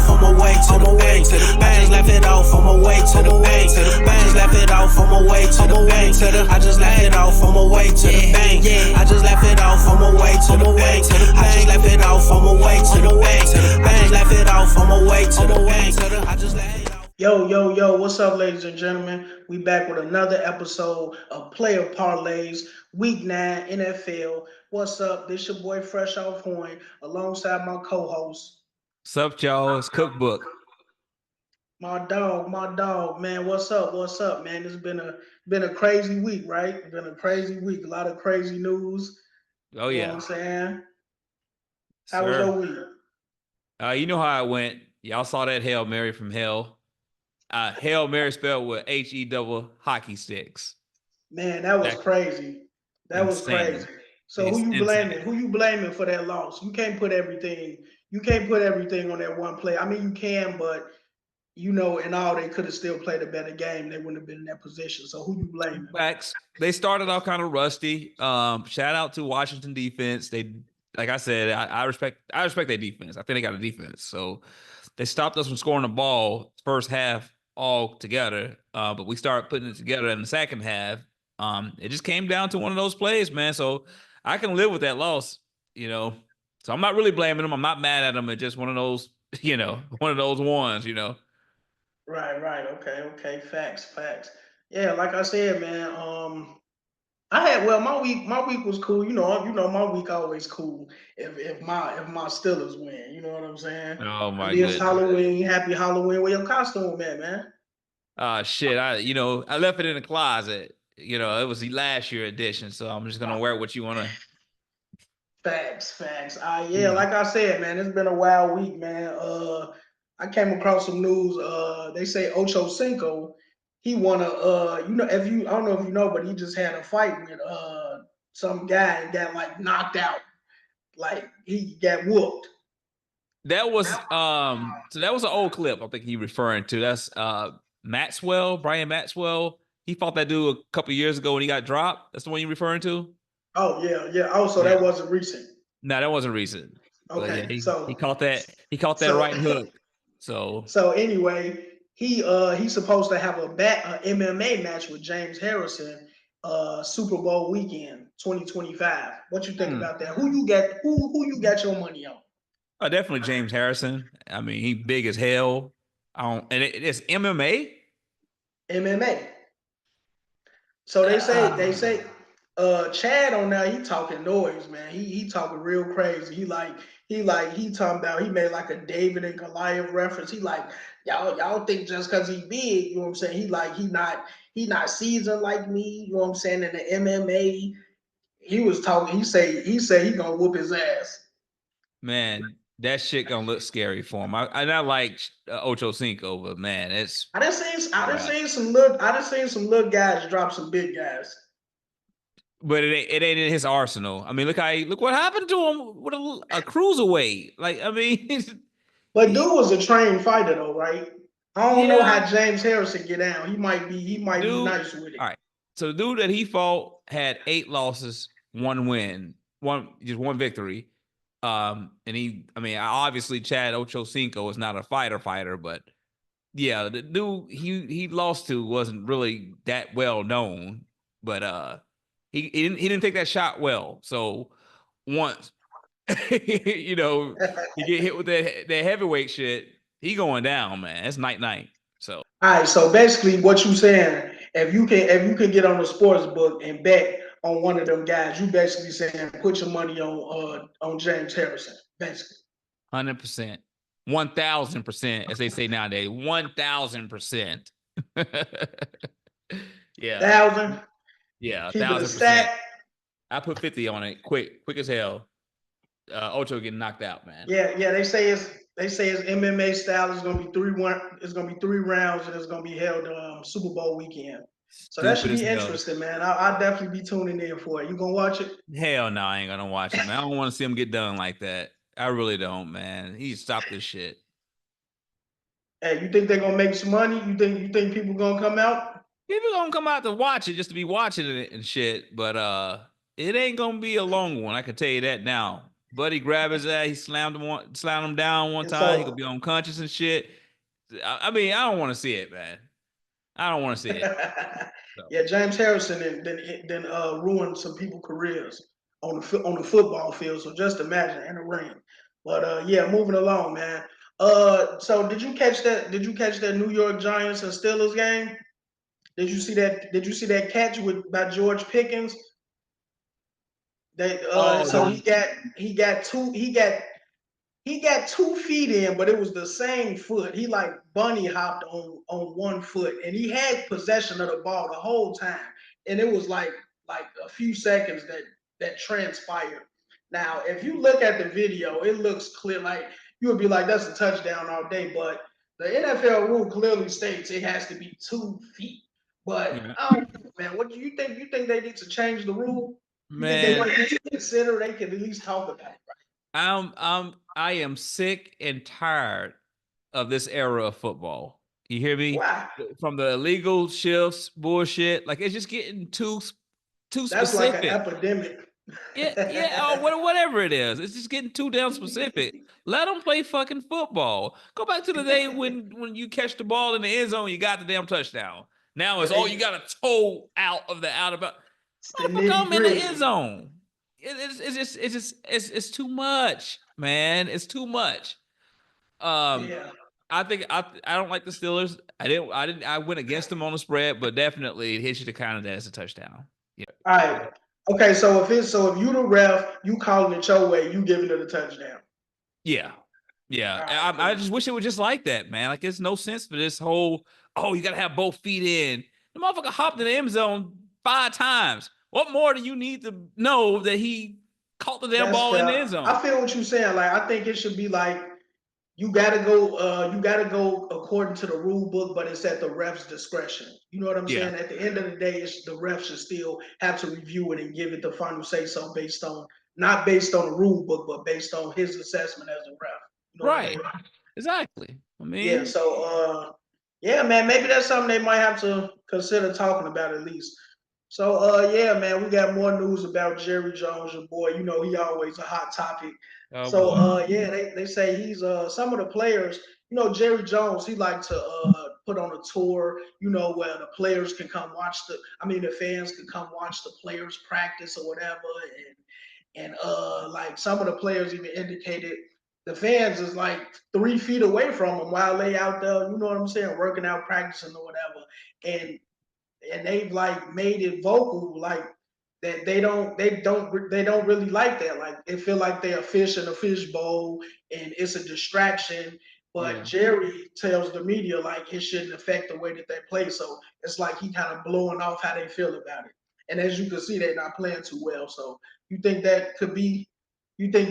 on my way to the bank. I just left it off on my way to the bank. I just left it off on my way to the bank. I just left it off on my way to the bank. I just left it off on my way to the bank. I just left it off on my way to the bank. I just left it off on my way to the bank. I just left it off. Yo, what's up, ladies and gentlemen? We back with another episode of Player Parlays, Week 9 NFL. What's up? This your boy Fresh Off Horn, alongside my co-host. What's up, y'all? It's Cookbook. My dog, man. What's up, man? It's been a crazy week, right? It's been a crazy week. A lot of crazy news. Oh, You yeah. know what I'm saying? How was your week? You know how it went. Y'all saw that Hail Mary from hell. Hail Mary spelled with H-E-double hockey sticks. Man, that was crazy. That was insane. crazy. So who you blaming? Who you blaming for that loss? You can't put everything on that one play. I mean, you can, but you know, in all, they could have still played a better game. They wouldn't have been in that position. So who you blaming? Facts. They started off kind of rusty. Shout out to Washington defense. They, like I said, I respect their defense. I think they got a defense. So they stopped us from scoring the ball first half all together. But we started putting it together in the second half. It just came down to one of those plays, man. So I can live with that loss, you know. So I'm not really blaming them. I'm not mad at them. It's just one of those, one of those ones, Right. Okay. Facts. Yeah, like I said, man. My week was cool. You know, my week always cool if my Steelers win. You know what I'm saying? Oh my goodness. It's Halloween. Happy Halloween. Where your costume at, man? Shit. I left it in the closet. It was the last year edition, so I'm just gonna wear what you wanna. Facts. Yeah, like I said, man, it's been a wild week, man. I came across some news. They say Ochocinco, he won a I don't know if you know, but he just had a fight with some guy and got like knocked out. Like he got whooped. That was so that was an old clip I think he referring to. That's Brian Maxwell. He fought that dude a couple years ago when he got dropped. That's the one you're referring to? Oh yeah. Oh, so that wasn't recent. No, that wasn't recent. Okay, yeah, so he caught that right hook. So anyway, he's supposed to have a MMA match with James Harrison Super Bowl weekend 2025. What you think about that? Who you got your money on? Definitely James Harrison. I mean, he big as hell. And it's MMA. MMA. So they say Chad on there, he talking noise, man. He talking real crazy. He talking about, he made like a David and Goliath reference. He like, y'all think just because he big, you know what I'm saying? He not seasoned like me, you know what I'm saying? In the MMA, he was talking, he said he gonna whoop his ass. Man, that shit gonna look scary for him. I like Ochocinco, but man, I done seen some little guys drop some big guys. But it ain't in his arsenal. I mean, look what happened to him with a cruiserweight. Like, I mean, but dude was a trained fighter though, right? I don't know how James Harrison get down. He might be nice with it. All right. So the dude that he fought had 8 losses, 1 win, just one victory. And obviously Chad Ochocinco is not a fighter, but yeah, the dude he lost to wasn't really that well known, but he didn't take that shot well. So once he get hit with that heavyweight shit, he going down, man. It's night. So all right, so basically what you saying, if you can get on the sports book and bet on one of them guys, you basically saying put your money on James Harrison, basically. 100%. 1,000%, as they say nowadays. 1,000%. Yeah. 1,000. Yeah, Keep 1,000%. I put 50 on it, quick as hell. Ocho getting knocked out, man. Yeah. They say his MMA style is gonna be 3-1. It's gonna be 3 rounds, and it's gonna be held Super Bowl weekend. So that should be interesting, man. I'll definitely be tuning in for it. You gonna watch it? Hell no, I ain't gonna watch it, man. I don't want to see him get done like that. I really don't, man. He stop this shit. Hey, you think they're gonna make some money? You think people gonna come out? People gonna come out to watch it just to be watching it and shit, but it ain't gonna be a long one. I can tell you that now. Buddy grabbed his ass. He slammed him down one And time. He so could be unconscious and shit. I mean, I don't want to see it, man. I don't want to see it. So. yeah, James Harrison then ruined some people's careers on the football field. So just imagine in the ring. But yeah, moving along, man. So did you catch that? Did you catch that New York Giants and Steelers game? Did you see that? Did you see that catch by George Pickens? That so he got 2 feet in, but it was the same foot. He like bunny hopped on 1 foot, and he had possession of the ball the whole time. And it was like a few seconds that transpired. Now, if you look at the video, it looks clear. Like you would be like, "That's a touchdown all day." But the NFL rule clearly states it has to be 2 feet. But man, what do you think? You think they need to change the rule? You think they Man, might consider they could at least talk about it? I am sick and tired of this era of football. You hear me? Why? From the illegal shifts, bullshit. Like it's just getting too That's specific. like an epidemic. Yeah, or whatever it is. It's just getting too damn specific. Let them play fucking football. Go back to the day when you catch the ball in the end zone, you got the damn touchdown. Now it's you got a toe out of the out about. Motherfucker, I'm in the end zone. It's too much, man. It's too much. Yeah. I think I don't like the Steelers. I went against them on the spread, but definitely it hits you to count it as a touchdown. Yeah. All right. Okay, so if you the ref, you calling it your way, you giving it a touchdown. Yeah. Yeah. Right, I just wish it was just like that, man. Like it's no sense for this whole, you gotta have both feet in. The motherfucker hopped in the end zone 5 times. What more do you need to know that he caught the damn ball in the end zone? I feel what you're saying. Like I think it should be like you gotta go according to the rule book, but it's at the ref's discretion. You know what I'm saying? At the end of the day, the ref should still have to review it and give it the final say so not based on the rule book, but based on his assessment as a ref. You know right. I mean? Exactly. I mean, yeah. So yeah, man, maybe that's something they might have to consider talking about at least. So yeah, man, we got more news about Jerry Jones, your boy. You know, he always a hot topic. Yeah, they say he's some of the players, you know, Jerry Jones, he like to put on a tour, you know, where the players can come the fans can come watch the players practice or whatever. And like some of the players even indicated the fans is like 3 feet away from them while they out there, you know what I'm saying, working out, practicing or whatever. And they've like made it vocal like that they don't really like that. Like they feel like they're a fish in a fish bowl and it's a distraction. But Jerry tells the media like it shouldn't affect the way that they play. So it's like he kind of blowing off how they feel about it. And as you can see, they're not playing too well. So you think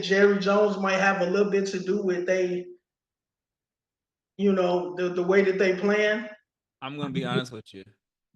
Jerry Jones might have a little bit to do with the way that they playing? I'm gonna be honest with you.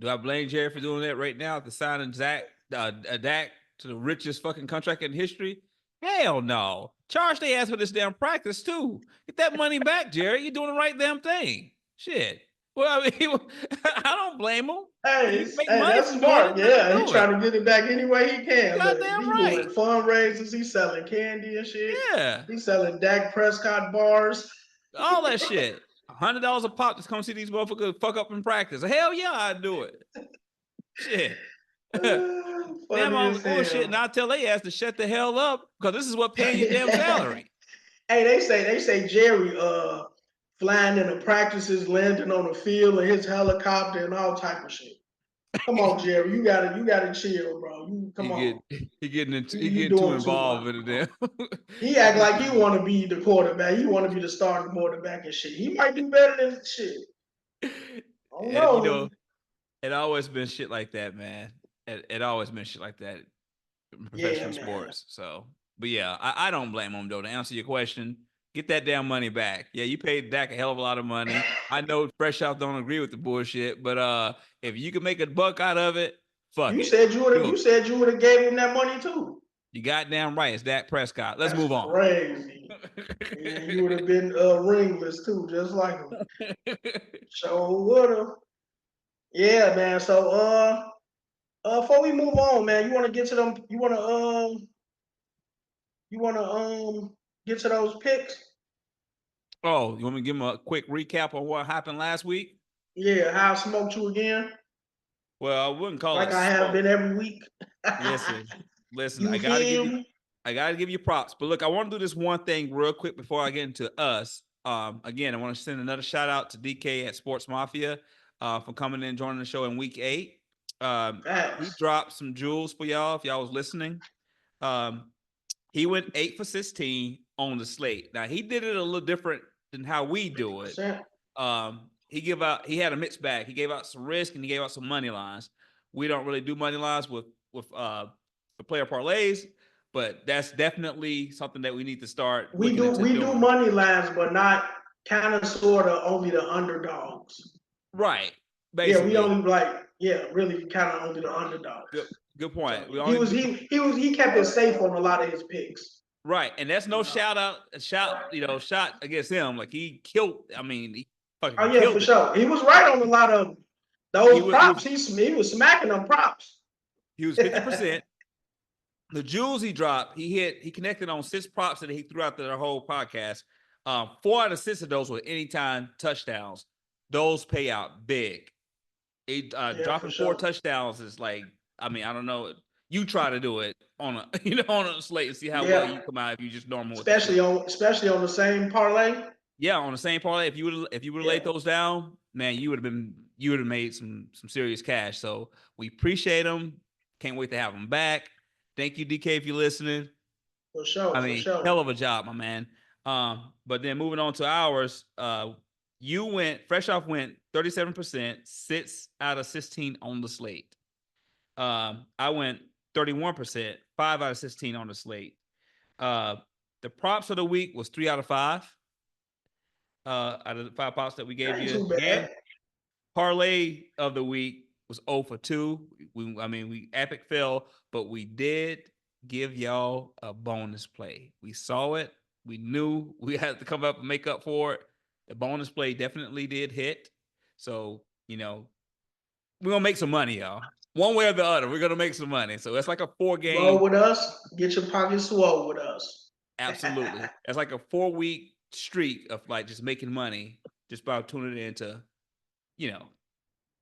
Do I blame Jerry for doing that right now? To signing Dak to the richest fucking contract in history? Hell no. Charge their ass for this damn practice too. Get that money back, Jerry. You're doing the right damn thing. Shit. Well, I mean, I don't blame him. Hey, that's smart. Yeah, he's trying to get it back any way he can. Goddamn right. Doing fundraisers. He's selling candy and shit. Yeah. He's selling Dak Prescott bars. All that shit. $100 a pop to come see these motherfuckers fuck up in practice. Hell yeah, I'd do it. Shit. Damn on bullshit, and I tell they ass to shut the hell up because this is what paying your damn salary. Hey, they say Jerry flying in the practices, landing on the field in his helicopter and all type of shit. Come on, Jerry, you gotta chill, bro. He getting too involved in it. He act like he want to be the quarterback. He want to be the starting quarterback and shit. He might do better than shit. I don't know. You know, it always been shit like that, man. It always been shit like that in professional sports. So, but yeah, I don't blame him though. To answer your question, get that damn money back. Yeah, you paid Dak a hell of a lot of money. I know Fresh Out don't agree with the bullshit, but if you can make a buck out of it, fuck it. You said you would have gave him that money too. You goddamn right. It's Dak Prescott. Let's move on. Crazy. Yeah, you would have been ringless too, just like him. So would have. Yeah, man. So before we move on, man, you want to get to them? You want You wanna get to those picks? Oh, you want me to give him a quick recap on what happened last week? Yeah, how I smoked you again, Well, I wouldn't call like it I have smoke. been every week. Listen, You I gotta give feel you me? I gotta give you props. But look, I want to do this one thing real quick before I get into us. Again, I want to send another shout out to DK at Sports Mafia for coming in and joining the show in week 8. He Facts. dropped some jewels for y'all if y'all was listening. Um, he went 8 for 16 on the slate. Now he did it a little different than how we do it. 50%. He had a mixed bag. He gave out some risk and he gave out some money lines. We don't really do money lines with the player parlays, but that's definitely something that we need to start We looking do into we do doing. money lines, but not kind of sort of only the underdogs. Right. Yeah, we Basically. only really kind of only the underdogs. Good So point. he kept it safe on a lot of his picks. Right. And that's no shot against him. Like he killed, he Oh fucking yeah, for killed it. sure. He was right on a lot of He those was props. He was smacking them props. he was 50%. The jewels he dropped, he connected on 6 props that he threw out to the whole podcast. 4 out of 6 of those were anytime touchdowns. Those pay out big. Dropping 4 touchdowns is like, I don't know. You try to do it on a slate and see how well you come out if you just normal. Especially on the same parlay. Yeah, on the same parlay. If you would have laid those down, man, you would have made some serious cash. So we appreciate them. Can't wait to have them back. Thank you, DK, if you're listening. For sure, for sure. Hell of a job, my man. But then moving on to ours, you went 37%, 6 out of 16 on the slate. I went 31%, 5 out of 16 on the slate. The props of the week was 3 out of 5. Out of the 5 props that we gave you. Too bad. Parlay of the week was 0 for 2. We epic fail, but we did give y'all a bonus play. We saw it. We knew we had to come up and make up for it. The bonus play definitely did hit. So, we're going to make some money, y'all. One way or the other, we're going to make some money. So it's like a 4-game. Roll with us. Get your pockets swole with us. Absolutely. It's like a 4-week streak of like just making money just by tuning into,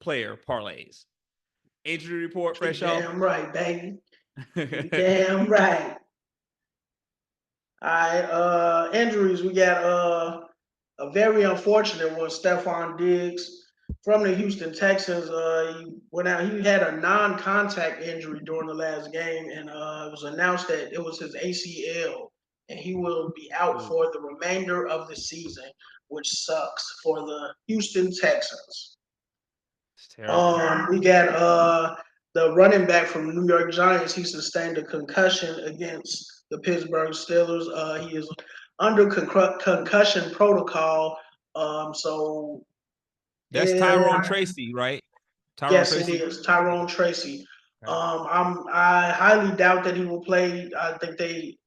player parlays. Injury report, fresh off. Damn right, baby. Damn right. All right, injuries. We got a very unfortunate one. Stephon Diggs from the Houston Texans. He had a non-contact injury during the last game, and it was announced that it was his ACL, and he will be out for the remainder of the season, which sucks for the Houston Texans. It's terrible. We got the running back from the New York Giants. He sustained a concussion against the Pittsburgh Steelers. He is under concussion protocol. So that's Tyrone Tracy, right? Yes, it is Tyrone Tracy. Okay. I highly doubt that he will play. I think I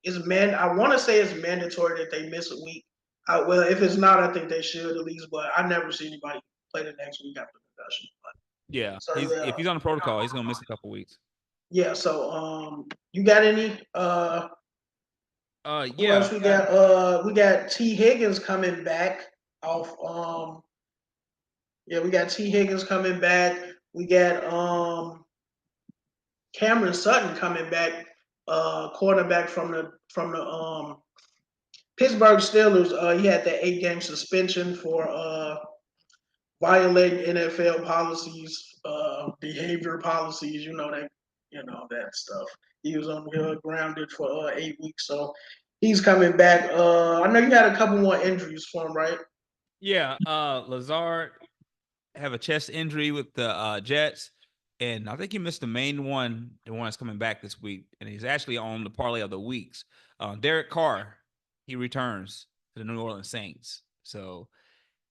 want to say it's mandatory that they miss a week. Well, if it's not, I think they should at least. But I never see anybody play the next week after concussion. Yeah, so if he's on the protocol, he's gonna miss a couple weeks. Yeah. So, you got any? Who else we got? We got T. Higgins coming back off. We got T. Higgins coming back. We got Cameron Sutton coming back, quarterback from the Pittsburgh Steelers. He had that 8-game suspension for violating NFL policies, behavior policies. That stuff. He was on grounded for 8 weeks, so he's coming back. I know you had a couple more injuries for him, right? Yeah, Lazard have a chest injury with the Jets, and I think he missed the main one, the one that's coming back this week, and he's actually on the parlay of the weeks. Derek Carr, he returns to the New Orleans Saints, so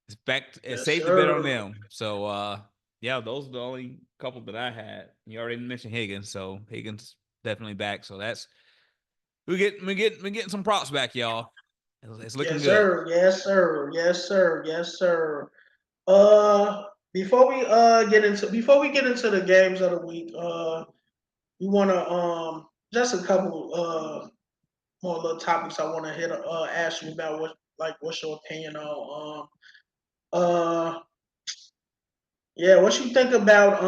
it's back. It's safe to bet on them. So those are the only couple that I had. You already mentioned Higgins, so Higgins definitely back. So that's we're getting some props back, y'all. It's looking good. Yes, sir. Before we get into the games of the week, you want to just a couple more little topics I want to hit. Ask you about what's your opinion on yeah, what you think about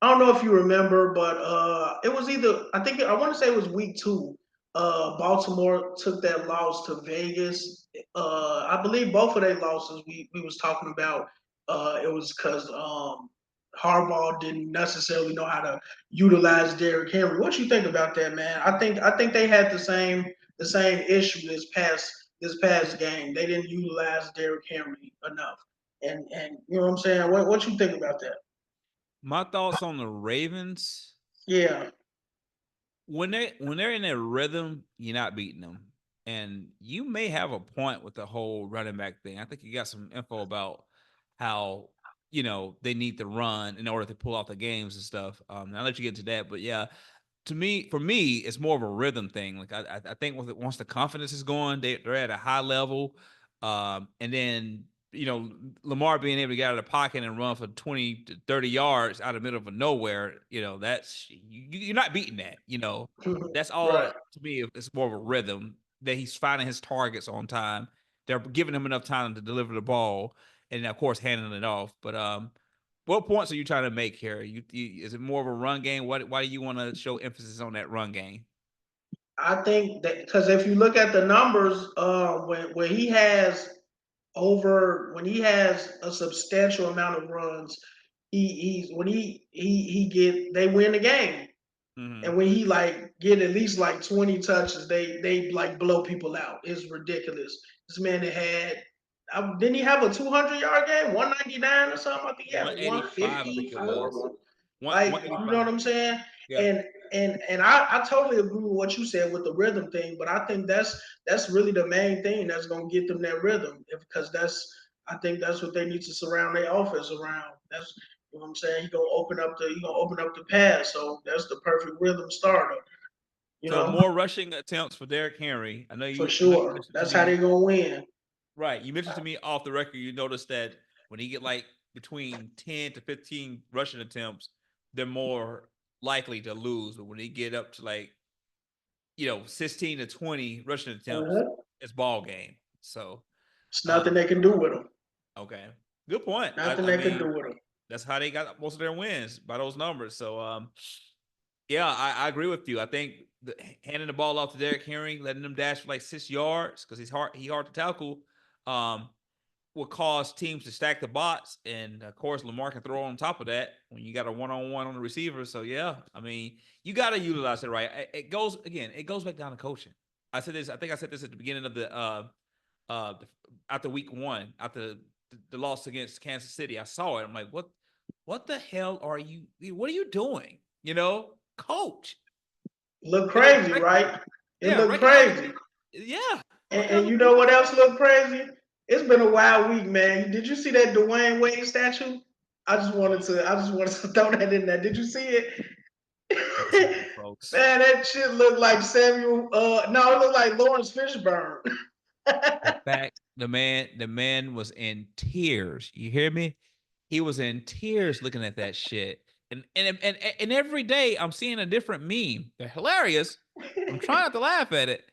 I don't know if you remember, but it was either I want to say it was week 2. Baltimore took that loss to Vegas. I believe both of their losses we was talking about it was because Harbaugh didn't necessarily know how to utilize Derrick Henry. What you think about that, man? I think they had the same issue this past game. They didn't utilize Derrick Henry enough. And you know what I'm saying? What you think about that? My thoughts on the Ravens. Yeah. When they're in their rhythm, you're not beating them. And you may have a point with the whole running back thing. I think you got some info about how they need to run in order to pull off the games and stuff. I'll let you get into that, but yeah, for me, it's more of a rhythm thing. Like I think once the confidence is going, they're at a high level, and then Lamar being able to get out of the pocket and run for 20 to 30 yards out of the middle of nowhere, that's you're not beating that. That's all Right. to me. It's more of a rhythm that he's finding his targets on time. They're giving him enough time to deliver the ball, and of course handing it off. But what points are you trying to make here? Is it more of a run game? Why do you want to show emphasis on that run game? I think that because if you look at the numbers, when he has a substantial amount of runs, they win the game. Mm-hmm. And when he get at least 20 touches, they blow people out. It's ridiculous. This man didn't he have a 200-yard game, 199 or something? I think he had 185, I think it was. You know what I'm saying? Yeah. And I totally agree with what you said with the rhythm thing, but I think that's really the main thing that's gonna get them that rhythm, because I think that's what they need to surround their offense around. That's you know what I'm saying. He gonna open up the pass, so that's the perfect rhythm starter. So more rushing attempts for Derrick Henry. I know For you sure. mentioned to That's how me. they gonna win. Right. You mentioned to me off the record, you noticed that when he get between 10 to 15 rushing attempts, they're more likely to lose. But when they get up to 16 to 20 rushing attempts, it's ball game. So it's nothing they can do with them. Okay. Good point. Nothing they can do with them. That's how they got most of their wins, by those numbers. So yeah, I agree with you. I think handing the ball off to Derrick Henry, letting him dash for 6 yards because he's hard to tackle, will cause teams to stack the bots. And of course, Lamar can throw on top of that when you got a one-on-one on the receiver. So yeah, I mean, you got to utilize it right. It goes back down to coaching. I said this at the beginning of the after week 1, after the loss against Kansas City. I saw it. I'm like, what the hell are you? What are you doing? Coach. Look crazy, right? It looked crazy. Yeah. And you know what else looked crazy? It's been a wild week, man. Did you see that Dwayne Wade statue? I just wanted to throw that in there. Did you see it? Man, that shit looked like Samuel. No, it looked like Lawrence Fishburne. The fact the man was in tears. You hear me? He was in tears looking at that shit. And every day I'm seeing a different meme. They're hilarious. I'm trying not to laugh at it,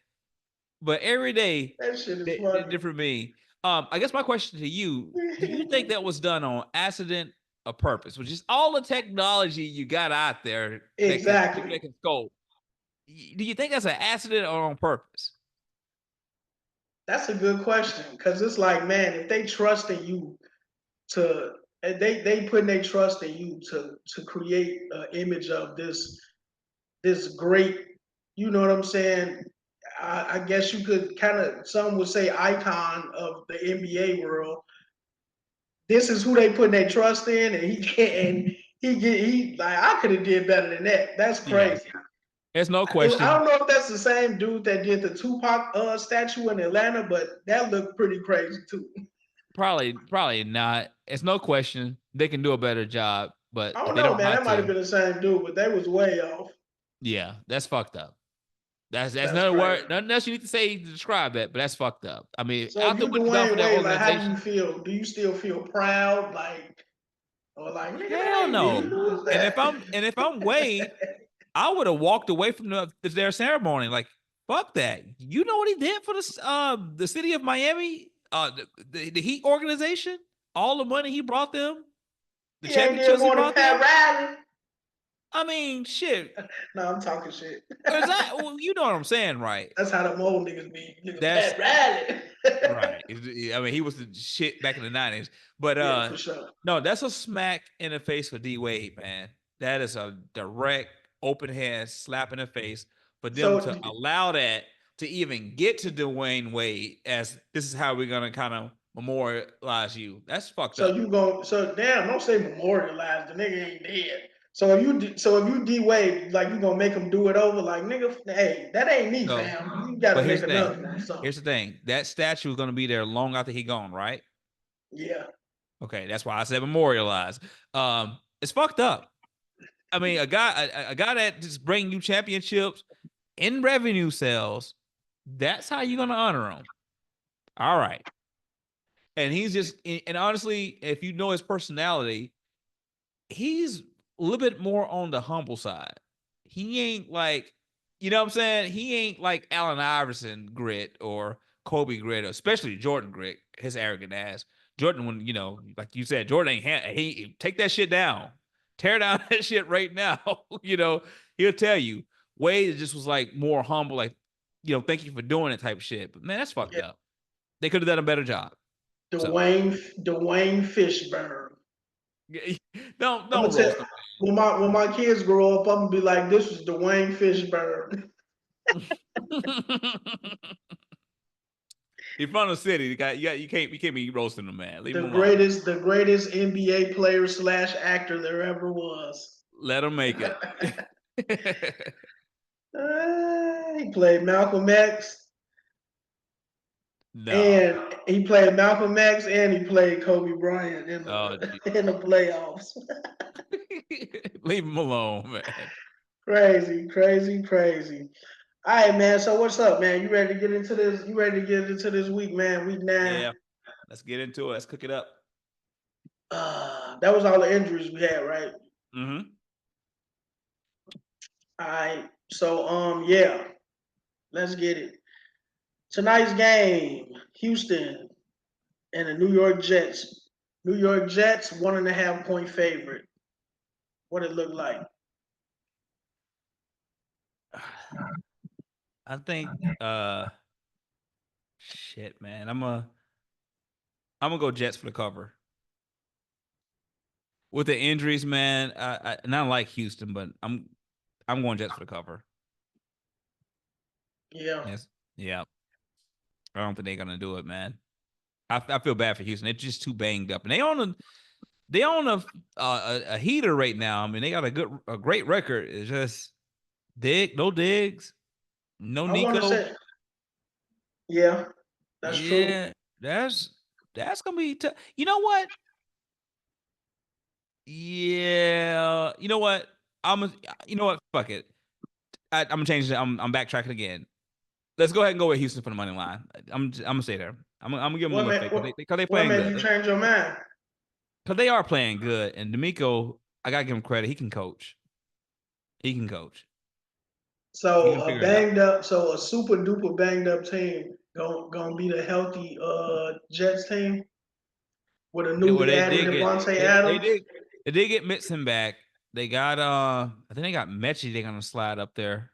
but every day that shit is funny. Different meme. I guess my question to you: do you think that was done on accident or purpose? Which is all the technology you got out there exactly that can scope. Do you think that's an accident or on purpose? That's a good question, because it's like, man, if they trust in you they putting their trust in you to create an image of this great, you know what I'm saying? I guess you could some would say icon of the NBA world. This is who they put their trust in, and I could have did better than that. That's crazy. Yeah. There's no question. I don't know if that's the same dude that did the Tupac statue in Atlanta, but that looked pretty crazy too. Probably not. It's no question they can do a better job, but I don't know, man. That might have been the same dude, but they was way off. Yeah, that's fucked up. That's another word. Nothing else you need to say to describe that, but that's fucked up. I mean, so if you Dwayne Wade, how do you feel? Do you still feel proud, or hell no? And if I'm Wade, I would have walked away from their ceremony. Like, Fuck that. You know what he did for the city of Miami? The Heat organization? All the money he brought them? The He ain't did championships he more than brought Pat them? Riley. I mean, shit. No, I'm talking shit. Well, you know what I'm saying, right? That's how them old niggas be. Nigga That's Pat Riley. right. I mean, he was the shit back in the 90s. But Yeah, for sure. no, that's a smack in the face for D Wade, man. That is a direct, open hand slap in the face for them to allow that to even get to Dwayne Wade as this is how we're gonna kind of memorialize you. That's fucked up. Damn, don't say memorialize. The nigga ain't dead. So if you D Wade, like you gonna make him do it over, like nigga, hey, that ain't me, So, fam. You gotta but make another one. here's the thing. That statue is gonna be there long after he gone, right? Yeah. Okay, that's why I said memorialize. It's fucked up. I mean, a guy that just bring you championships in revenue sales, that's how you're gonna honor him. All right. And he's just, and honestly, if you know his personality, he's a little bit more on the humble side. He ain't like, you know what I'm saying? He ain't like Allen Iverson grit or Kobe grit, or especially Jordan grit, his arrogant ass. Jordan, when, you know, like you said, Jordan ain't, he take that shit down. Tear down that shit right now. You know, he'll tell you. Wade just was like more humble, like, you know, thank you for doing it type shit. But man, that's fucked up. They could have done a better job. Dwayne Fishburne. Don't roast him. When my kids grow up, I'm gonna be like, this is Dwayne Fishburne. He's from the city. You can't be roasting him, man. Leave him alone. The greatest NBA player / actor there ever was. Let him make it. He played Malcolm X. No. And he played Malcolm X and he played Kobe Bryant in the playoffs. Leave him alone, man. Crazy. All right, man. So what's up, man? You ready to get into this? You ready to get into this week, man? Week 9. Yeah. Let's get into it. Let's cook it up. That was all the injuries we had, right? Mm-hmm. All right. So yeah. Let's get it. Tonight's game, Houston and the New York Jets. New York Jets, 1.5 point favorite. What it look like? I think shit, man. I'm gonna go Jets for the cover. With the injuries, man, I not like Houston, but I'm going Jets for the cover. Yeah. Yes. Yeah. I don't think they're gonna do it, man. I feel bad for Houston. They're just too banged up, and they own a heater right now. I mean, they got a great record. It's just no Diggs, no Nico. Yeah, that's true. That's gonna be tough. You know what? Yeah, you know what? You know what? Fuck it. I'm gonna change it. I'm backtracking again. Let's go ahead and go with Houston for the money line. I'm gonna stay there. I'm gonna give them a little fake because they playing good. What made you change your mind? Because they are playing good, and D'Amico, I gotta give him credit. He can coach. So a super duper banged up team gonna be the healthy Jets team with a newly added Devontae Adams. They did get Mixon back. They got I think they got Mechie. They're gonna slide up there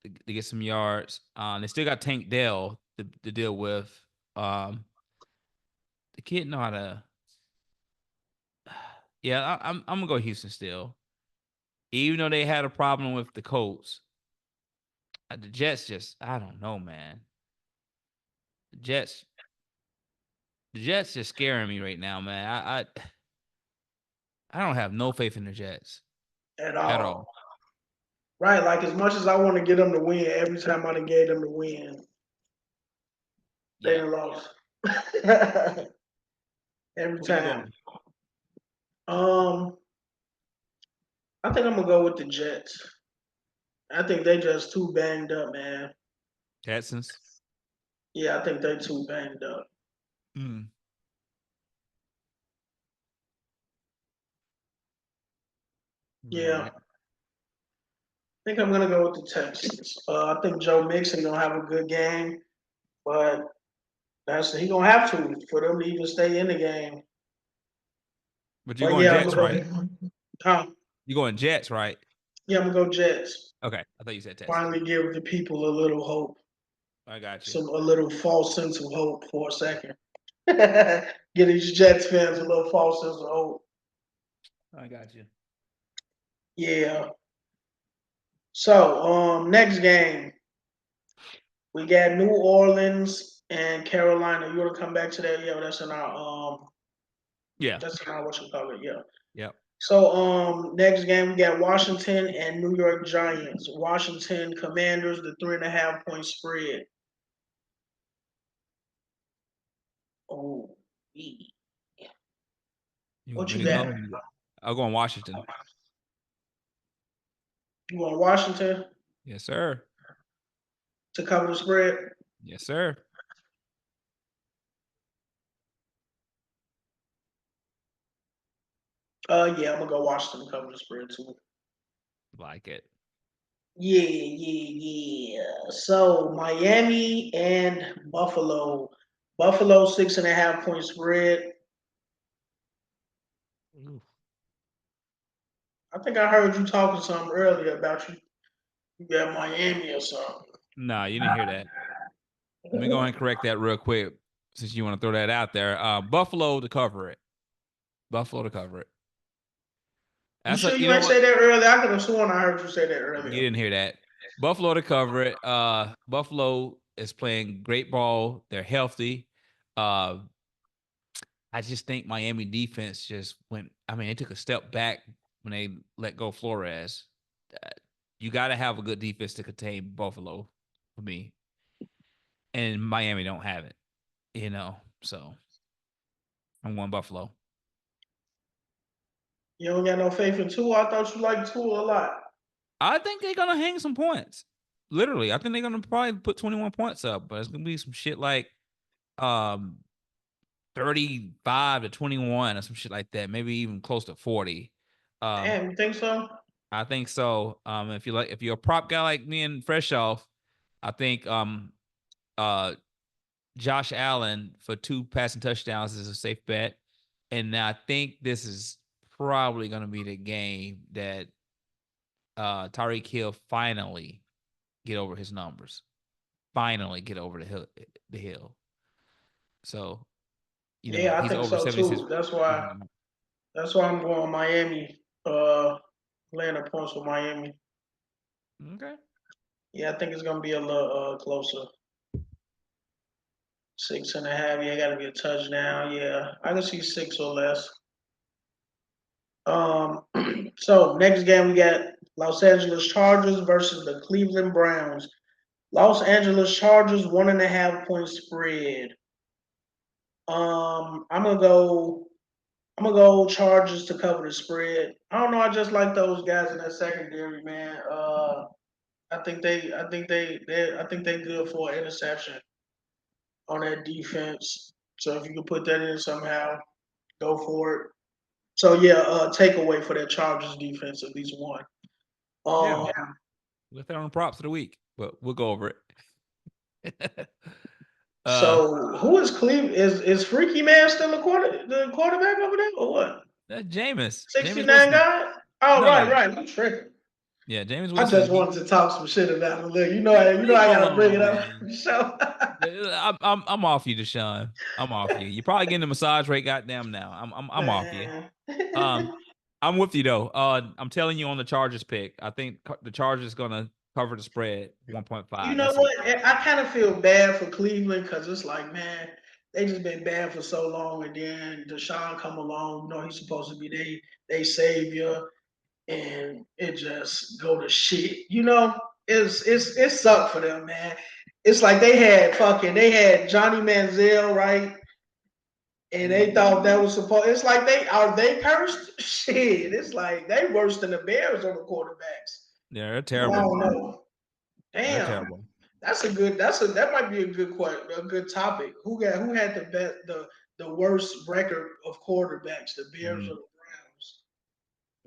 to get some yards. They still got Tank Dell to deal with. The kid know how to. Yeah, I'm gonna go Houston still. Even though they had a problem with the Colts, the Jets I don't know, man. The Jets just scaring me right now, man. I don't have no faith in the Jets at all. Right, like as much as I want to get them to win, every time I done gave them to win, they lost. Every time. I think I'm gonna go with the Jets. I think they just too banged up, man. Texans? Yeah, I think they too banged up. Yeah. Right. think I'm gonna go with the Texans. I think Joe Mixon gonna have a good game, but he gonna have to for them to even stay in the game. But you're But going yeah, I'm Jets, gonna right? go. You're going Jets, right? Yeah, I'm gonna go Jets. Okay, I thought you said Texans. Finally, give the people a little hope, I got you. a little false sense of hope for a second. Give these Jets fans a little false sense of hope. I got you. Yeah. So, next game, we got New Orleans and Carolina. You want to come back to that? Yeah, that's in our Yeah. that's in our what you call it. Yeah. Yep. So, next game we got Washington and New York Giants. Washington Commanders, the 3.5 point spread. Oh, what you got? I'll go on Washington. You want Washington Yes, sir. to cover the spread? Yes, sir. Yeah, I'm gonna go Washington to cover the spread too. Like it. Yeah. So Miami and Buffalo. Buffalo 6.5 point spread. Ooh. I think I heard you talking something earlier about you got Miami or something. Nah, you didn't hear that. Let me go ahead and correct that real quick since you want to throw that out there. Buffalo to cover it. Buffalo to cover it. You sure you ain't say that earlier? I could have sworn I heard you say that earlier. You didn't hear that. Buffalo to cover it. Buffalo is playing great ball. They're healthy. I just think Miami defense just went. I mean, they took a step back when they let go Flores. You got to have a good defense to contain Buffalo for me. And Miami don't have it, So I'm going Buffalo. You don't got no faith in Tua? I thought you liked Tua a lot. I think they're gonna hang some points. Literally, I think they're gonna probably put 21 points up, but it's gonna be some shit like 35 to 21 or some shit like that. Maybe even close to 40. Damn, you think so? I think so. If you're a prop guy like me and Fresh Off, I think Josh Allen for 2 passing touchdowns is a safe bet. And I think this is probably gonna be the game that Tyreek Hill finally get over his numbers. Finally get over the hill. So, Yeah, I he's think over so 76. too. That's why I'm going Miami. Laying the points with Miami. Okay. Yeah, I think it's gonna be a little closer. 6.5. Yeah, got to be a touchdown. Yeah, I can see 6 or less. So next game we got Los Angeles Chargers versus the Cleveland Browns. Los Angeles Chargers 1.5 point spread. I'm gonna go Chargers to cover the spread. I don't know. I just like those guys in that secondary, man. I think they good for an interception on that defense. So if you can put that in somehow, go for it. So yeah, takeaway for that Chargers defense, at least one. Yeah. We'll throw on props of the week, but we'll go over it. So who is Cleveland? Is Freaky Man still the quarterback over there, or what? That's Jameis. 69 guy? Oh, No. right. I'm tripping. Yeah, James I Winston. just wanted to talk some shit about him. Look, I gotta bring it up. So I'm off you, Deshaun. I'm off you. You're probably getting a massage rate. Goddamn now. I'm off you. I'm with you though. I'm telling you on the Chargers pick. I think the Chargers gonna cover the spread 1.5. You know what? I kind of feel bad for Cleveland because it's like, man, they just been bad for so long, and then Deshaun come along. He's supposed to be they savior, and it just go to shit. It sucked for them, man. It's like they had Johnny Manziel, right? And they thought that was supposed. It's like they cursed. Shit, it's like they worse than the Bears on the quarterbacks. Yeah, they're terrible. I don't know. Damn, they're terrible. That might be a good topic. Who had the worst record of quarterbacks, the Bears or the Browns?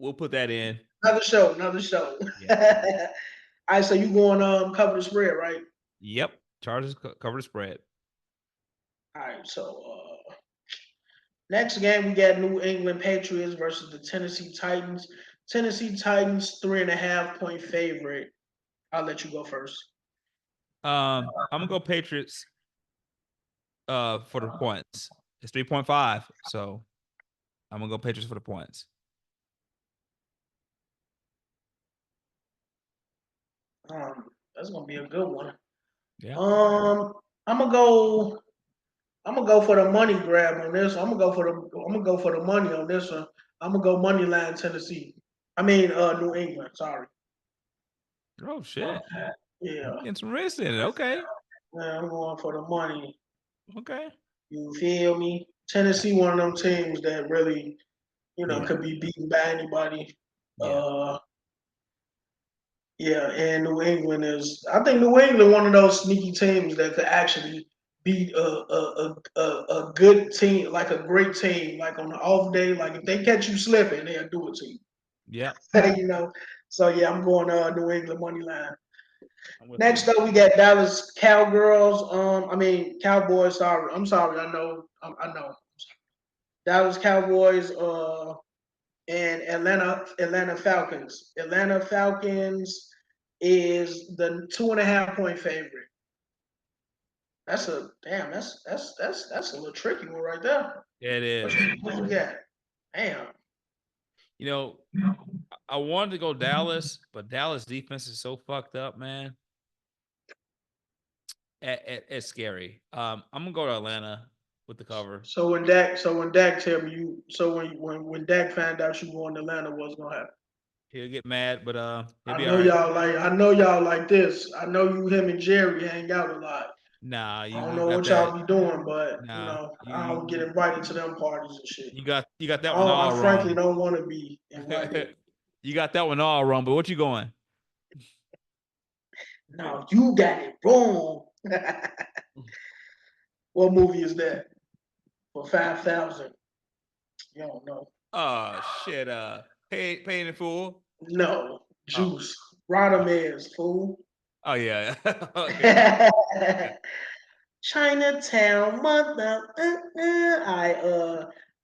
we'll put that in. Another show. Yeah. All right, so you going cover the spread, right? Yep. Chargers cover the spread. All right, so next game we got New England Patriots versus the Tennessee Titans. Tennessee Titans 3.5 point favorite. I'll let you go first. I'm gonna go Patriots for the points. It's 3.5, so I'm gonna go Patriots for the points. That's gonna be a good one. Yeah. I'm gonna go. I'm gonna go for the money grab on this. I'm gonna go for the money on this one. I'm gonna go money line Tennessee. I mean New England. Sorry. Oh shit. Yeah. Getting some risk in it. Okay. Man, I'm going for the money. Okay. You feel me? Tennessee, one of them teams that really, Yeah. could be beaten by anybody. Yeah. Yeah, and New England is. I think New England one of those sneaky teams that could actually beat a good team, like a great team, like on the off day. Like if they catch you slipping, they'll do it to you. Yeah. So yeah, I'm going New England money line. I'm with Next you. up, we got Dallas Cowgirls. Cowboys. Sorry, I'm sorry. I know. I know. Dallas Cowboys. And Atlanta Falcons. Atlanta Falcons is the 2.5 point favorite. That's a damn. That's a little tricky one right there. It is. What you got? Damn. You know, I wanted to go Dallas, but Dallas defense is so fucked up, man. It's scary. I'm gonna go to Atlanta with the cover. So when Dak tell me you, so when Dak found out you going to Atlanta, what's gonna happen? He'll get mad, but he'll I be know all right. y'all like this. I know you, him, and Jerry hang out a lot. Nah, I you don't you know got what that. y'all be doing, but Nah, I don't get invited to them parties and shit. you got that one I all frankly wrong. don't want to be invited. You got that one all wrong. But what you going? No, you got it wrong. What movie is that? For 5,000? You don't know. Oh shit! Paying in full. No, Oh, Juice. Rodamez, fool. oh yeah. Okay. Chinatown, mother.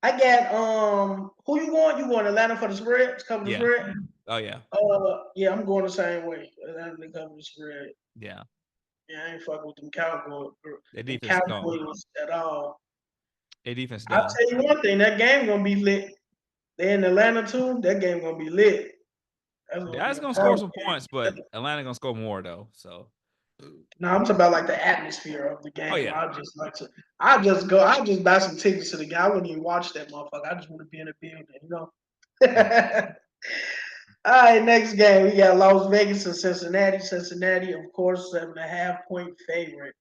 I got who you going? You going Atlanta for the spread? To cover the Yeah. spread? Oh yeah. Yeah, I'm going the same way. Atlanta to cover the spread. Yeah. Yeah, I ain't fucking with Their them defense is gone. Cowboys at all. Their defense I'll done. tell you one thing, that game gonna be lit. They're in Atlanta too. That game gonna be lit. That's gonna be Dallas a gonna score party. some points, but Atlanta gonna score more though. So. No, I'm talking about like the atmosphere of the Oh game. yeah. I just buy some tickets to the game. I wouldn't even watch that motherfucker. I just want to be in the building, Yeah. All right, next game. We got Las Vegas and Cincinnati. Cincinnati, of course, 7.5 point favorite.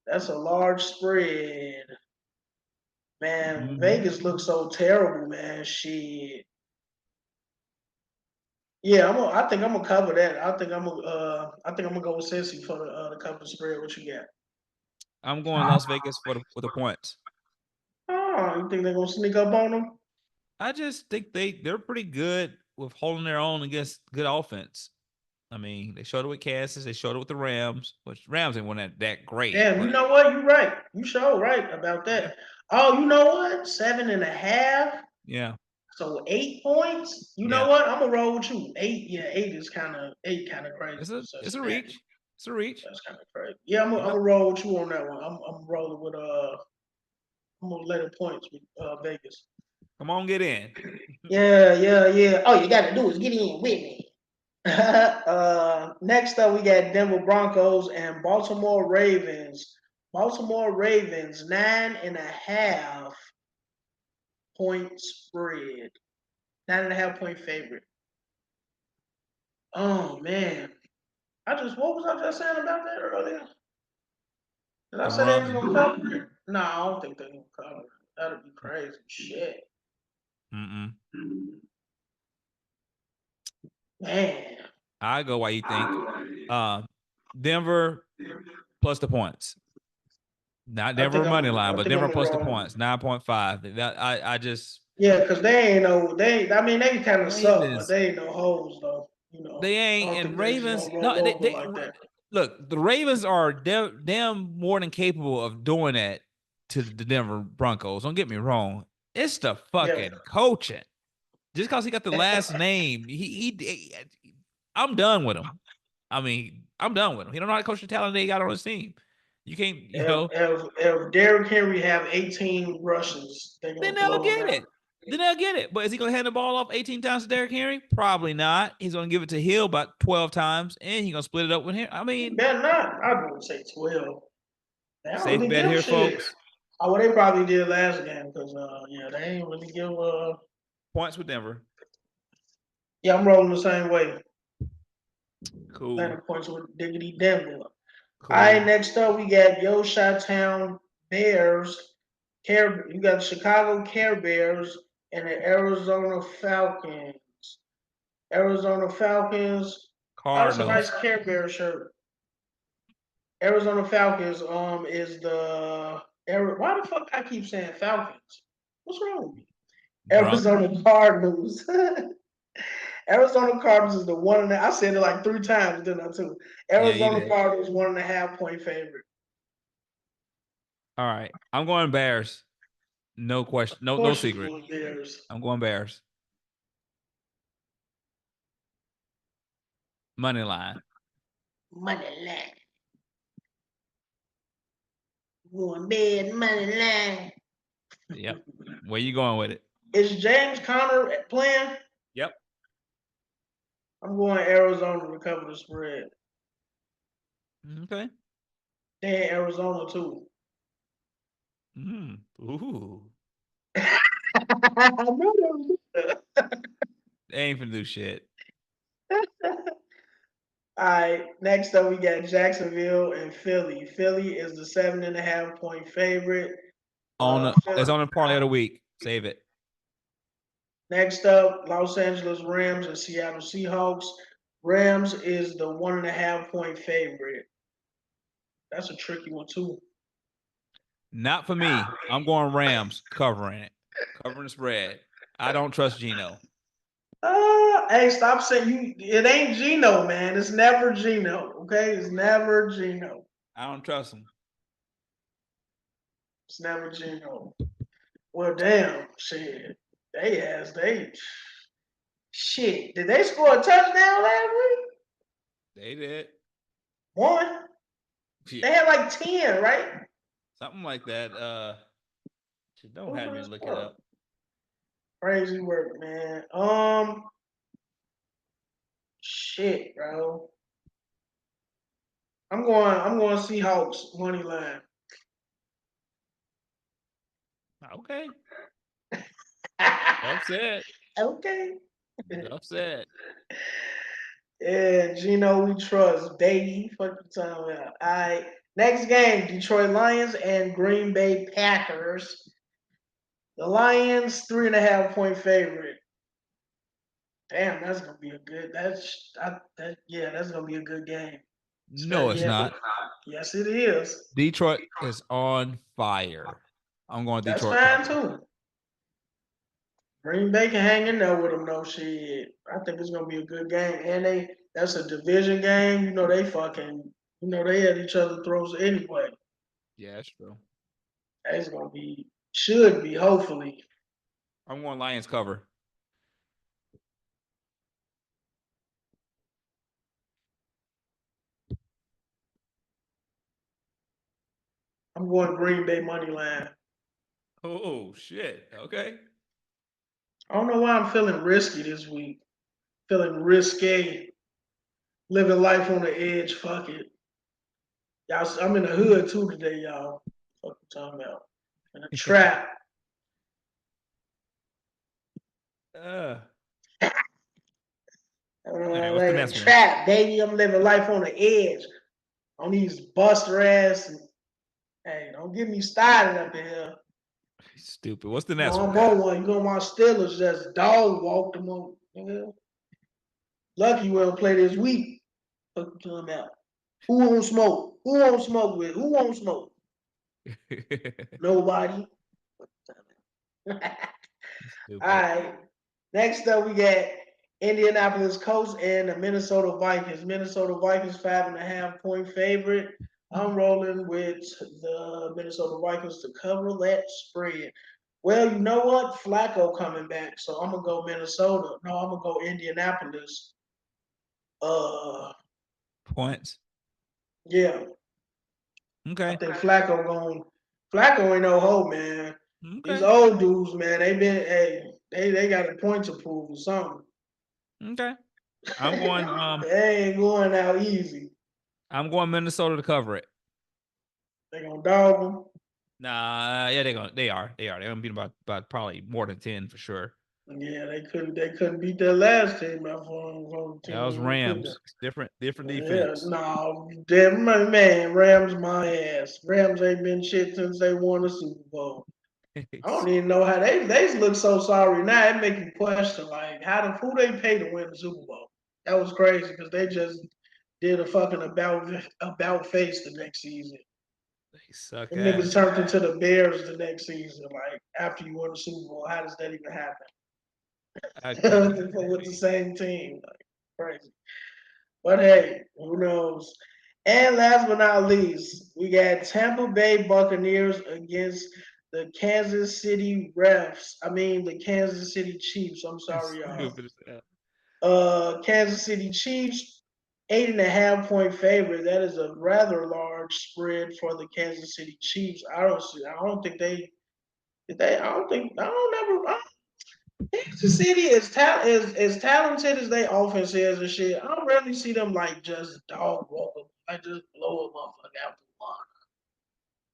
That's a large spread. Man, Mm-hmm. Vegas looks so terrible, man. Shit. Yeah, I think I'm gonna cover that. I think I'm gonna go with Cincy for the cover spread. What you got? I'm going Las Vegas for the points. Oh, you think they're gonna sneak up on them? I just think they're pretty good with holding their own against good offense. I mean, they showed it with Kansas, they showed it with the Rams, which Rams ain't one that great, Damn, you but know what? You're right. You sure right about yeah, that. Oh, you know what? 7.5. yeah, So 8 points. You know yeah. what? I'm gonna roll with you. Eight. Yeah, eight kind of crazy. For It's a Cincinnati. reach. It's a reach. That's kind of crazy. Yeah, I'm Yep. gonna roll with you on that one. I'm rolling with I'm gonna let it points with Vegas. Come on, get in. Yeah. All you gotta do is get in with me. Next up, we got Denver Broncos and Baltimore Ravens. Baltimore Ravens 9.5 point spread. 9.5 point favorite. Oh man. What was I just saying about that earlier? Did I The say they was run. gonna cover it? No, I don't think they're gonna cover it. That'd be crazy. Shit. Mm-mm. Man. I go while you think. Denver plus the points. Not Denver money line, I but think I'm Denver gonna plus the roll. points. 9.5. That I just Yeah, because they ain't no, I mean, they kind of suck, but Ravens. they ain't no hoes, though. They I ain't. don't And think they just Ravens, gonna roll no, over like that. look, the Ravens are damn more than capable of doing that to the Denver Broncos. Don't get me wrong. It's the Yeah. fucking coaching. Just because he got the last name, I'm done with him. I mean, I'm done with him. He don't know how to coach the talent they got on his team. You can't, If Derrick Henry have 18 rushes, they then gonna they'll blow him get out. it. Then they'll get it. But is he going to hand the ball off 18 times to Derrick Henry? Probably not. He's going to give it to Hill about 12 times, and he's going to split it up with him. I He mean, better not. I wouldn't say 12. They don't safe really bet give here, shit. folks. Oh, well, they probably did last game because yeah, they ain't really give Points with Denver. Yeah, I'm rolling the same way. Cool. Atlanta points with Diggity Denver. Cool. All right, next up we got Ochocinco Bears. You got Chicago Care Bears and the Arizona Falcons. Arizona Falcons. Oh, that's a Cardinals. nice Care Bear shirt. Arizona Falcons is the why the fuck I keep saying Falcons? What's wrong with me? Drunk. Arizona Cardinals. Arizona Cardinals is the 1.5. I said it like 3 times, didn't I too? Arizona did. Cardinals 1.5 point favorite. All right. I'm going Bears. No question. Of No course you're secret. going Bears. I'm going Bears. Money line. Money line. Going bed, money line. Yep. Where you going with it? Is James Conner playing? Yep. I'm going Arizona to cover the spread. Okay. They in Arizona too. Ooh. I know that. They ain't finna do shit. All right, next up we got Jacksonville and Philly. Philly is the 7.5 point favorite. It's on the parlay of the week. Save it. Next up, Los Angeles Rams and Seattle Seahawks. Rams is the 1.5 point favorite. That's a tricky one too. Not for me. I'm going Rams covering it. Covering the spread. I don't trust Geno. Hey, stop saying it ain't Geno, man. It's never Geno. Okay, it's never Geno. I don't trust him. It's never Geno. Well, damn, shit. Shit. Did they score a touchdown last week? They did. One. Yeah. They had like 10, right? Something like that. Don't have me look it up. Crazy work, man. Shit, bro. I'm going Seahawks money line. Okay. Upset. Okay. Upset. Yeah, Gino, we trust. Baby, fuck you talking about. All right. Next game, Detroit Lions and Green Bay Packers. The Lions, 3.5 point favorite. Damn, that's gonna be a good. That's gonna be a good game. No, it's not. Yes, it is. Detroit is on fire. I'm going That's Detroit fine cover. too. Green Bay can hang in there with them, no shit. I think it's gonna be a good game, and that's a division game. They at each other's throats anyway. Yeah, that's true. It's should be, hopefully. I'm going Lions cover. I'm going Green Bay money line. Oh shit. Okay. I don't know why I'm feeling risky this week. Feeling risque. Living life on the edge. Fuck it. Y'all, I'm in the hood too today, y'all. Fuck you talking about. In a trap. Right, what's the Like a next one? trap, baby. I'm living life on the edge. On these buster ass. Hey, don't get me started up in here. Stupid. What's the next one? You gonna watch Steelers just dog walk them on. Nigga. Lucky we don't play this week. What you talking about? Who won't smoke? Who won't smoke with? Who won't smoke? Nobody. Stupid. All right. Next up, we got Indianapolis Colts and the Minnesota Vikings. Minnesota Vikings 5.5-point favorite. I'm rolling with the Minnesota Vikings to cover that spread. Well, you know what? Flacco coming back, so I'm gonna go Minnesota. No, I'm gonna go Indianapolis. Points. Yeah, I Okay. think Flacco ain't no hoe, man. These Okay. old dudes, man, they got a point to prove or something. Okay. I'm going. They ain't going out easy. I'm going Minnesota to cover it. They gonna dog them. Nah, yeah, they are. They're gonna beat about probably more than 10 for sure. Yeah, they couldn't beat that last team out for the That team. was Rams. It's different Yeah, defense. no, damn man, Rams my ass. Rams ain't been shit since they won the Super Bowl. I don't even know how they look so sorry now. It make you question like who they pay to win the Super Bowl. That was crazy because they just did a fucking about face the next season. They suck Them niggas ass. turned into the Bears the next season. Like after you won the Super Bowl, how does that even happen? I can't. With the same team, like crazy. But hey, who knows? And last but not least, we got Tampa Bay Buccaneers against the Kansas City refs. I mean the Kansas City Chiefs. I'm sorry, y'all. Stupid as hell. Kansas City Chiefs, 8.5-point favorite. That is a rather large spread for the Kansas City Chiefs. I don't think they. I don't think. I don't never. Kansas City is as talented as they offense is and shit. I don't really see them like just dog walk them, like just blow a motherfucker out the water.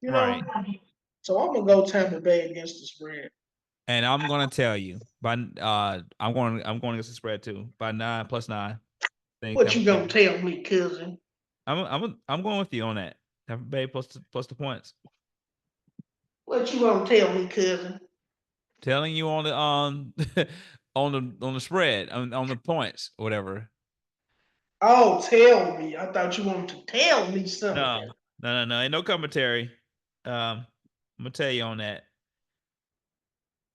You know. Right. So I'm gonna go Tampa Bay against the spread. And I'm gonna tell you, by I'm going against the spread too. By 9 plus 9. Think What Tampa you Bay. gonna tell me, cousin? I'm going with you on that. Tampa Bay plus the points. What you gonna tell me, cousin? Telling you on the on the spread on the points or whatever. Oh, tell me. I thought you wanted to tell me something. No. Ain't no commentary. I'm gonna tell you on that.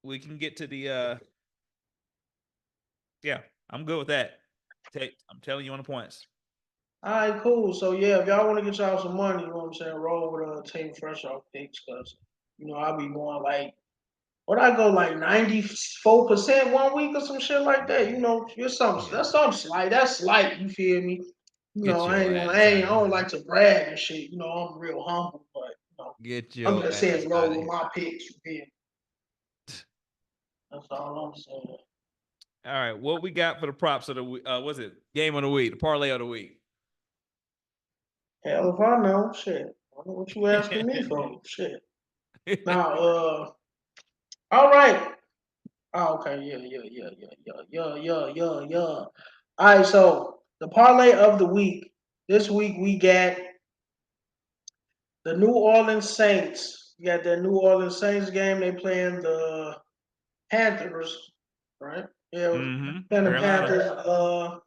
We can get to the yeah, I'm good with that. I'm telling you on the points. All right, cool. So yeah, if y'all want to get y'all some money, you know what I'm saying, roll with Team Fresh Off picks, cause I'll be going like I go like 94% one week or some shit like that. It's something Yeah. that's something slight. That's slight, you feel me? Get your ass I out of don't here. like to brag and shit. I'm real humble, but Get I'm your just ass saying out roll of with here. my picks, you feel me? That's all I'm saying. All right, what we got for the props of the week? What's it? Game of the week, the parlay of the week. Hell if I know, shit. I don't know what you asking me for. Shit. Now, all right. Oh, okay, yeah. All right, so the parlay of the week. This week we got the New Orleans Saints. You got that New Orleans Saints game. They playing the Panthers, right? Yeah, playing the Carolina. Panthers.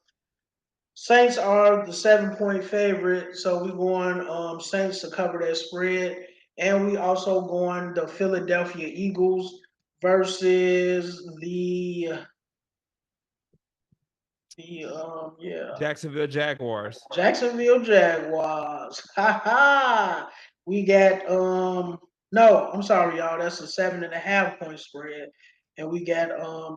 Saints are the 7-point favorite, so we going Saints to cover that spread, and we also going the Philadelphia Eagles versus the Jacksonville Jaguars. Jacksonville Jaguars. Ha ha. We got no, I'm sorry, y'all. That's a 7.5-point spread. And we got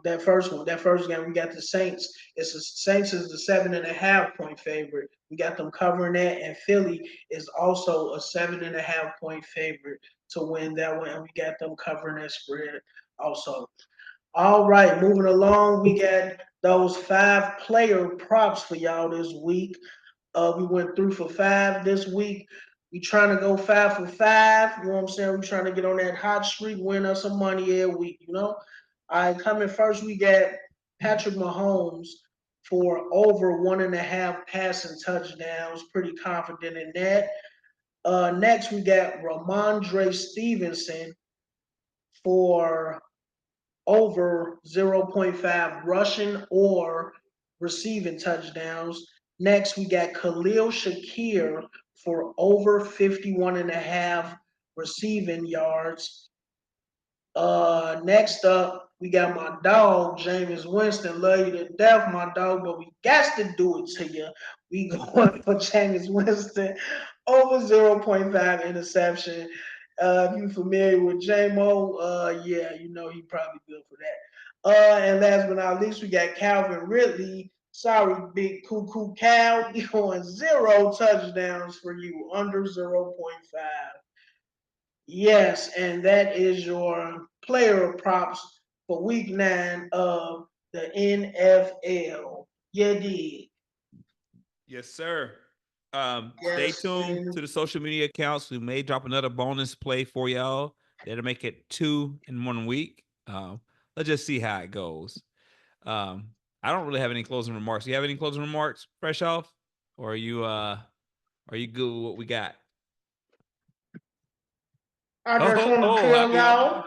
that first one. That first game, we got the Saints. Saints is the 7.5-point favorite. We got them covering that, and Philly is also a 7.5-point favorite to win that one. And we got them covering that spread also. All right, moving along, we got those 5-player props for y'all this week. We went 3 for 5 this week. We trying to go 5 for 5. You know what I'm saying? We trying to get on that hot streak, win us some money every week. All right, coming first, we got Patrick Mahomes for over 1.5 passing touchdowns. Pretty confident in that. Next, we got Ramondre Stevenson for over 0.5 rushing or receiving touchdowns. Next, we got Khalil Shakir for over 51.5 receiving yards. Next up, we got my dog, James Winston. Love you to death, my dog, but we got to do it to you. We going for James Winston over 0.5 interception. If you're familiar with J-Mo, yeah, you know he probably good for that. And last but not least, we got Calvin Ridley. Sorry, big cuckoo cow. We going 0 touchdowns for you, under 0.5. Yes, and that is your player props for week 9 of the NFL. You did. Yes, sir. Stay Yes, tuned to the social media accounts. We may drop another bonus play for y'all. That'll make it 2 in 1 week. Let's just see how it goes. I don't really have any closing remarks. You have any closing remarks, fresh off? Or are you good with what we got? I just want to tell happy y'all,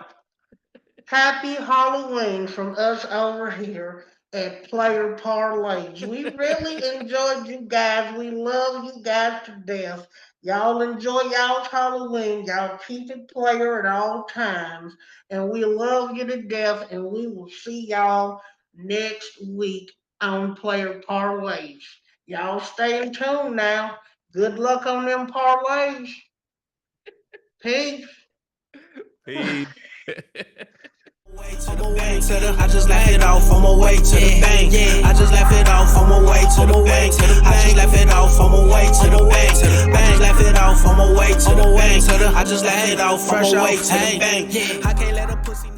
happy Halloween from us over here at Player Parlays. We really enjoyed you guys. We love you guys to death. Y'all enjoy y'all's Halloween. Y'all keep it player at all times. And we love you to death. And we will see y'all next week on Player Parlays. Y'all stay in tune now. Good luck on them parlays. Peace. Peace. I just laugh it off on my way to the bank. I just laugh it off on my way to the bank. I just laugh it off on my way to the bank. I just laugh it off on my way to the bank. I just laugh it off on my way to the bank. I can't let a pussy